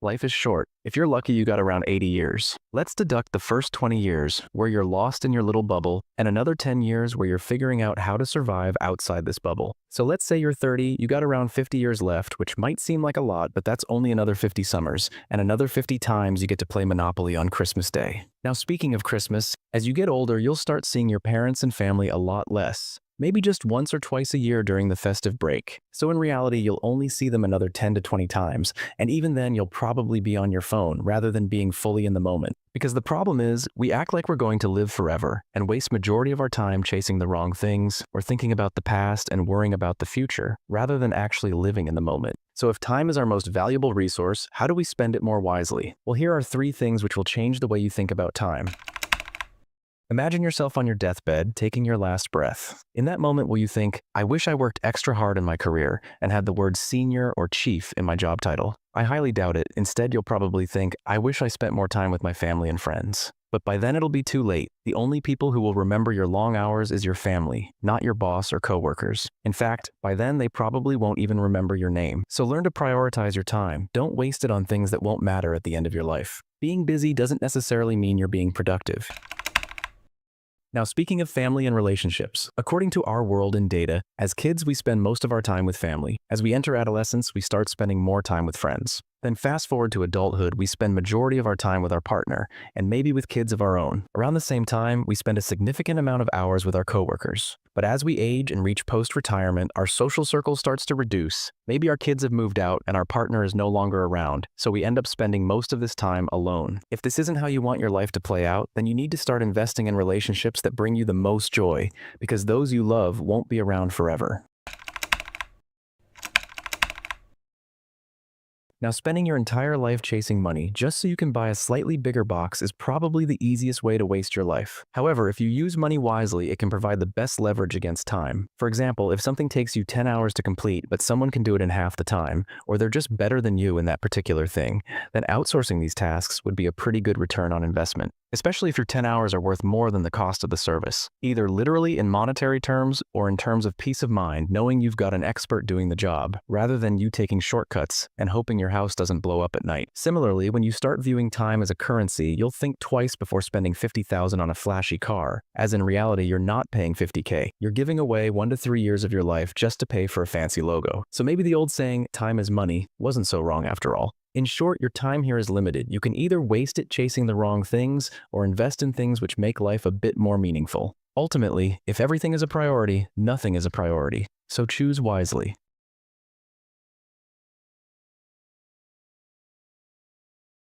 Life is short. If you're lucky, you got around 80 years. Let's deduct the first 20 years where you're lost in your little bubble and another 10 years where you're figuring out how to survive outside this bubble. So let's say you're 30, you got around 50 years left, which might seem like a lot, but that's only another 50 summers and another 50 times you get to play Monopoly on Christmas Day. Now, speaking of Christmas, as you get older, you'll start seeing your parents and family a lot less. Maybe just once or twice a year during the festive break. So in reality, you'll only see them another 10 to 20 times, and even then you'll probably be on your phone rather than being fully in the moment. Because the problem is, we act like we're going to live forever and waste majority of our time chasing the wrong things or thinking about the past and worrying about the future, rather than actually living in the moment. So if time is our most valuable resource, how do we spend it more wisely? Well, here are 3 things which will change the way you think about time. Imagine yourself on your deathbed, taking your last breath. In that moment, will you think, I wish I worked extra hard in my career and had the word senior or chief in my job title? I highly doubt it. Instead, you'll probably think, I wish I spent more time with my family and friends. But by then it'll be too late. The only people who will remember your long hours is your family, not your boss or coworkers. In fact, by then they probably won't even remember your name. So learn to prioritize your time. Don't waste it on things that won't matter at the end of your life. Being busy doesn't necessarily mean you're being productive. Now, speaking of family and relationships, according to our world in data, as kids we spend most of our time with family. As we enter adolescence, we start spending more time with friends. Then fast forward to adulthood, we spend majority of our time with our partner, and maybe with kids of our own. Around the same time, we spend a significant amount of hours with our coworkers. But as we age and reach post-retirement, our social circle starts to reduce. Maybe our kids have moved out and our partner is no longer around, so we end up spending most of this time alone. If this isn't how you want your life to play out, then you need to start investing in relationships that bring you the most joy, because those you love won't be around forever. Now, spending your entire life chasing money just so you can buy a slightly bigger box is probably the easiest way to waste your life. However, if you use money wisely, it can provide the best leverage against time. For example, if something takes you 10 hours to complete, but someone can do it in half the time, or they're just better than you in that particular thing, then outsourcing these tasks would be a pretty good return on investment. Especially if your 10 hours are worth more than the cost of the service, either literally in monetary terms or in terms of peace of mind, knowing you've got an expert doing the job, rather than you taking shortcuts and hoping your house doesn't blow up at night. Similarly, when you start viewing time as a currency, you'll think twice before spending $50,000 on a flashy car, as in reality you're not paying $50K. You're giving away 1 to 3 years of your life just to pay for a fancy logo. So maybe the old saying, time is money, wasn't so wrong after all. In short, your time here is limited. You can either waste it chasing the wrong things or invest in things which make life a bit more meaningful. Ultimately, if everything is a priority, nothing is a priority. So choose wisely.